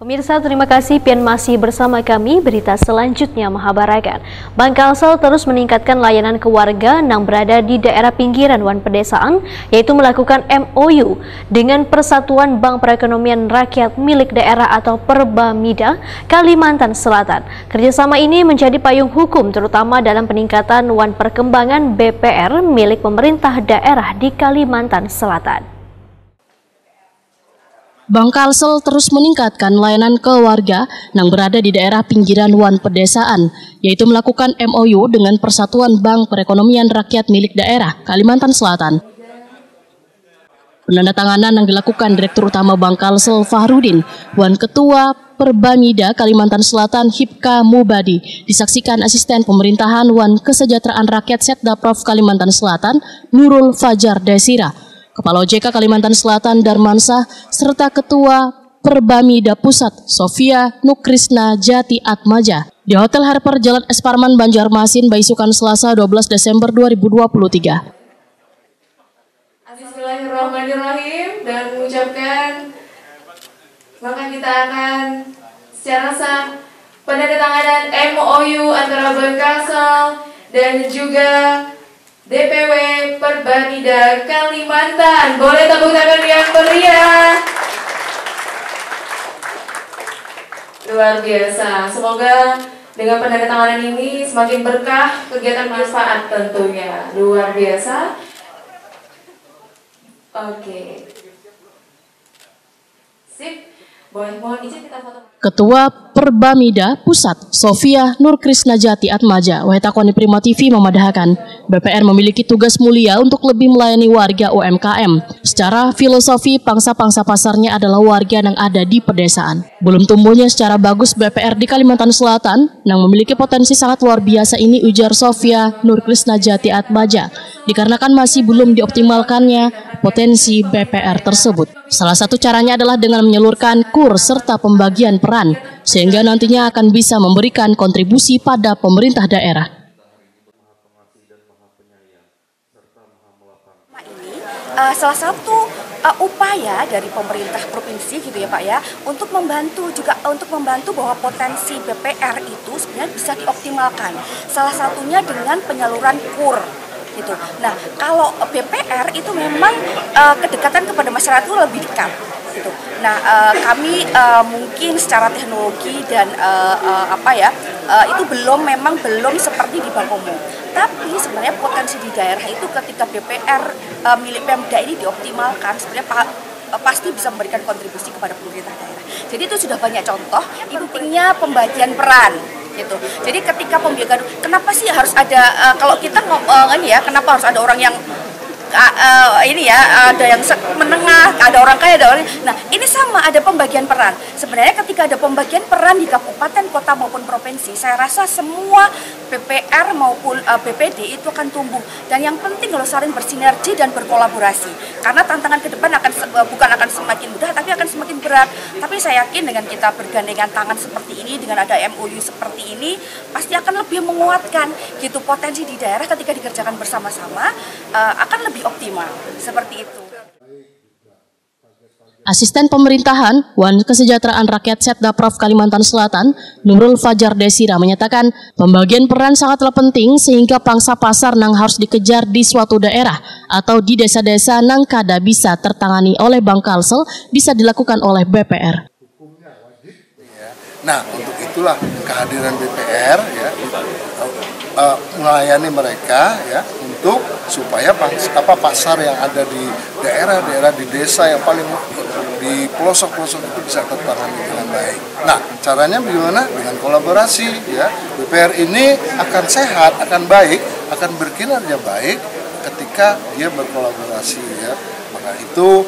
Pemirsa, terima kasih pian masih bersama kami. Berita selanjutnya menghabarkan Bank Kalsel terus meningkatkan layanan ke warga yang berada di daerah pinggiran wan pedesaan, yaitu melakukan MOU dengan Persatuan Bank Perekonomian Rakyat milik daerah atau Perbamida Kalimantan Selatan. Kerjasama ini menjadi payung hukum terutama dalam peningkatan wan perkembangan BPR milik pemerintah daerah di Kalimantan Selatan. Bank Kalsel terus meningkatkan layanan ke warga yang berada di daerah pinggiran wan pedesaan, yaitu melakukan MOU dengan Persatuan Bank Perekonomian Rakyat milik daerah Kalimantan Selatan. Penandatanganan yang dilakukan Direktur Utama Bank Kalsel Fahrudin wan Ketua Perbamida Kalimantan Selatan Hipka Mubadi disaksikan Asisten Pemerintahan wan Kesejahteraan Rakyat Setda Prof Kalimantan Selatan Nurul Fajar Desira, Kepala OJK Kalimantan Selatan Darmansyah, serta Ketua Perbamida Pusat Sofia Nukrisna Jati Atmaja di Hotel Harper Jalan Es Parman Banjarmasin, Baisukan, Selasa 12 Desember 2023. Bismillahirrahmanirrahim, dan mengucapkan maka kita akan secara sah penandatanganan MOU antara Bank Kalsel dan juga DPW Perbamida Kalimantan. Boleh tepuk tangan yang meriah. Luar biasa. Semoga dengan penandatanganan ini semakin berkah, kegiatan manfaat tentunya. Luar biasa. Oke. Sip. Mohon izin kita foto. Ketua Perbamida Pusat Sofia Nurkrisna Jati Atmaja, Wahetakoni Prima TV memadahkan BPR memiliki tugas mulia untuk lebih melayani warga UMKM. Secara filosofi, pangsa pasarnya adalah warga yang ada di pedesaan. Belum tumbuhnya secara bagus BPR di Kalimantan Selatan yang memiliki potensi sangat luar biasa ini, ujar Sofia Nurkrisna Jati Atmaja, dikarenakan masih belum dioptimalkannya potensi BPR tersebut. Salah satu caranya adalah dengan menyalurkan KUR serta pembagian peran, sehingga nantinya akan bisa memberikan kontribusi pada pemerintah daerah. Ini salah satu upaya dari pemerintah provinsi gitu ya Pak ya, untuk membantu bahwa potensi BPR itu sebenarnya bisa dioptimalkan. Salah satunya dengan penyaluran KUR. Gitu. Nah, kalau BPR itu memang kedekatan kepada masyarakat itu lebih dekat. Gitu. Nah, kami mungkin secara teknologi dan itu memang belum seperti di Bank Umum. Tapi sebenarnya potensi di daerah itu ketika BPR milik Pemda ini dioptimalkan, sebenarnya pasti bisa memberikan kontribusi kepada pemerintah daerah. Jadi itu sudah banyak contoh. Intinya pembagian peran. Gitu. Jadi ketika pembagian, kenapa sih harus ada kalau kita kenapa harus ada orang yang ada yang menengah, ada orang kaya, ada orang. Nah, ini sama, ada pembagian peran. Sebenarnya ketika ada pembagian peran di kabupaten, kota maupun provinsi, saya rasa semua BPR maupun BPD itu akan tumbuh. Dan yang penting kalau saling bersinergi dan berkolaborasi. Karena tantangan ke depan bukan akan semakin mudah, tapi akan semakin berat. Tapi saya yakin dengan kita bergandengan tangan seperti ini, dengan ada MOU seperti ini, pasti akan lebih menguatkan gitu potensi di daerah ketika dikerjakan bersama-sama akan lebih optimal, seperti itu. Asisten Pemerintahan wan Kesejahteraan Rakyat Setda Prof Kalimantan Selatan Nurul Fajar Desira menyatakan pembagian peran sangatlah penting sehingga pangsa pasar nang harus dikejar di suatu daerah atau di desa-desa nang kada bisa tertangani oleh Bank Kalsel bisa dilakukan oleh BPR. Nah, untuk itulah kehadiran BPR ya, melayani mereka ya, untuk supaya pasar yang ada di daerah-daerah, di desa yang paling di pelosok-pelosok itu bisa tertangani dengan baik. Nah, caranya bagaimana? Dengan kolaborasi ya. BPR ini akan sehat, akan baik, akan berkinerja baik ketika dia berkolaborasi ya. Maka itu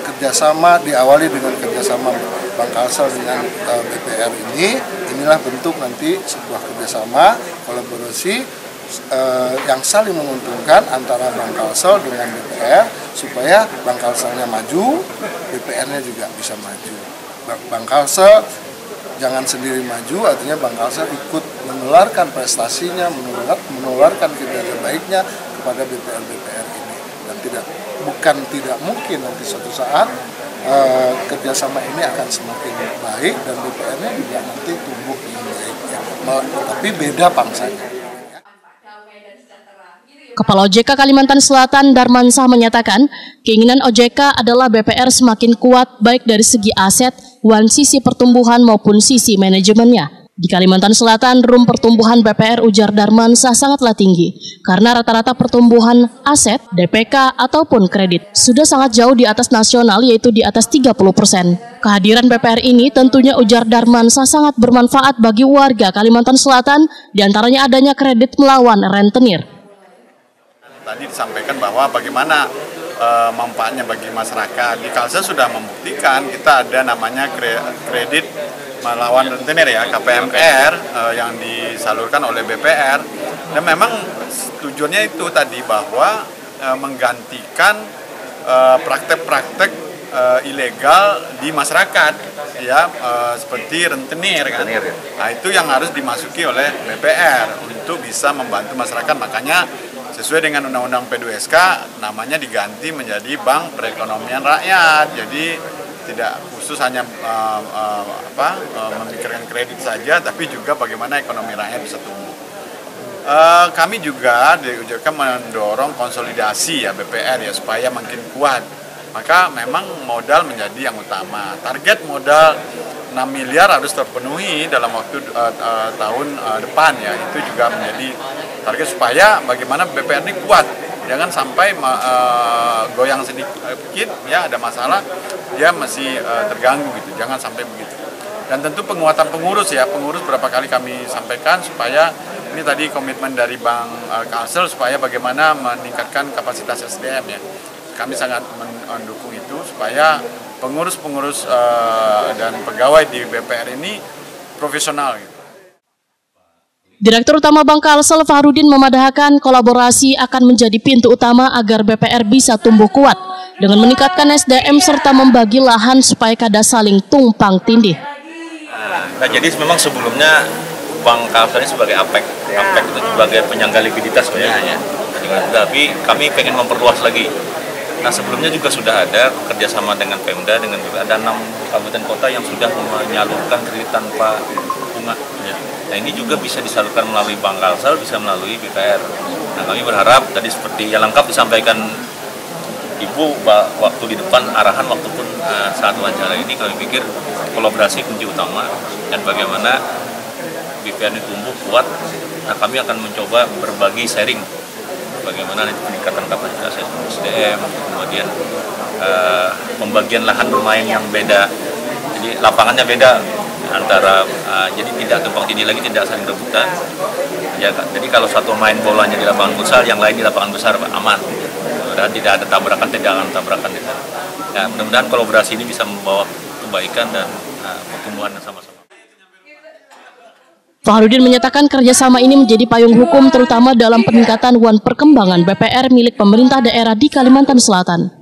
kerjasama diawali dengan kerjasama Bank Kalsel dengan BPR inilah bentuk nanti sebuah kerjasama kolaborasi yang saling menguntungkan antara Bank Kalsel dengan BPR supaya Bank Kalselnya maju, BPR-nya juga bisa maju. Bank Kalsel jangan sendiri maju, artinya Bank Kalsel ikut menularkan prestasinya, menularkan kinerja baiknya kepada BPR ini. Dan bukan tidak mungkin nanti suatu saat kerjasama ini akan semakin baik dan BPR-nya juga nanti tumbuh dengan baik. Tapi beda pangsanya. Kepala OJK Kalimantan Selatan Darmansah menyatakan keinginan OJK adalah BPR semakin kuat baik dari segi aset, sisi pertumbuhan maupun sisi manajemennya. Di Kalimantan Selatan, room pertumbuhan BPR ujar Darmansah sangatlah tinggi karena rata-rata pertumbuhan aset, DPK ataupun kredit sudah sangat jauh di atas nasional yaitu di atas 30%. Kehadiran BPR ini tentunya ujar Darmansah sangat bermanfaat bagi warga Kalimantan Selatan, diantaranya adanya kredit melawan rentenir. Tadi disampaikan bahwa bagaimana manfaatnya bagi masyarakat. Di Kalsel sudah membuktikan kita ada namanya kredit melawan rentenir ya, KPMR yang disalurkan oleh BPR, dan memang tujuannya itu tadi bahwa menggantikan praktek-praktek ilegal di masyarakat ya, seperti rentenir kan. Nah, itu yang harus dimasuki oleh BPR untuk bisa membantu masyarakat. Makanya sesuai dengan Undang-Undang P2SK namanya diganti menjadi Bank Perekonomian Rakyat. Jadi tidak khusus hanya memikirkan kredit saja, tapi juga bagaimana ekonomi rakyat bisa tumbuh. Kami juga di OJK mendorong konsolidasi ya BPR ya supaya makin kuat. Maka memang modal menjadi yang utama. Target modal 6 miliar harus terpenuhi dalam waktu tahun depan ya. Itu juga menjadi target supaya bagaimana BPR ini kuat. Jangan sampai goyang sedikit ya ada masalah dia masih terganggu gitu. Jangan sampai begitu. Dan tentu penguatan pengurus ya. Pengurus berapa kali kami sampaikan supaya ini tadi komitmen dari Bank Kalsel supaya bagaimana meningkatkan kapasitas SDM ya. Kami sangat mendukung itu supaya pengurus-pengurus dan pegawai di BPR ini profesional gitu. Direktur Utama Bank Kalsel Fahrudin memadahkan kolaborasi akan menjadi pintu utama agar BPR bisa tumbuh kuat dengan meningkatkan SDM serta membagi lahan supaya kada saling tumpang tindih. Nah, jadi memang sebelumnya Bank Kalsel ini sebagai APEC itu sebagai penyangga likuiditas sebenarnya. Tapi kami pengen memperluas lagi. Nah, sebelumnya juga sudah ada kerjasama dengan Pemda, dengan ada 6 kabupaten kota yang sudah menyalurkan kredit tanpa bunga. Nah, ini juga bisa disalurkan melalui Bank Kalsel, bisa melalui BPR. Nah, kami berharap tadi seperti yang lengkap disampaikan Ibu waktu di depan, arahan waktu pun saat wawancara ini, kami pikir kolaborasi kunci utama dan bagaimana BPR ini tumbuh kuat. Nah, kami akan mencoba berbagi sharing bagaimana nanti peningkatan kapasitas SDM, kemudian pembagian lahan bermain yang beda. Jadi lapangannya beda antara jadi tidak tumpang tindih lagi, tidak saling rebutan. Ya, jadi kalau satu main bolanya di lapangan futsal, yang lain di lapangan besar aman. Mudah-mudahan tidak ada tabrakan, tidak akan tabrakan itu. Ya, mudah-mudahan kolaborasi ini bisa membawa kebaikan dan pertumbuhan sama-sama. Fahrudin menyatakan kerjasama ini menjadi payung hukum terutama dalam peningkatan perkembangan BPR milik pemerintah daerah di Kalimantan Selatan.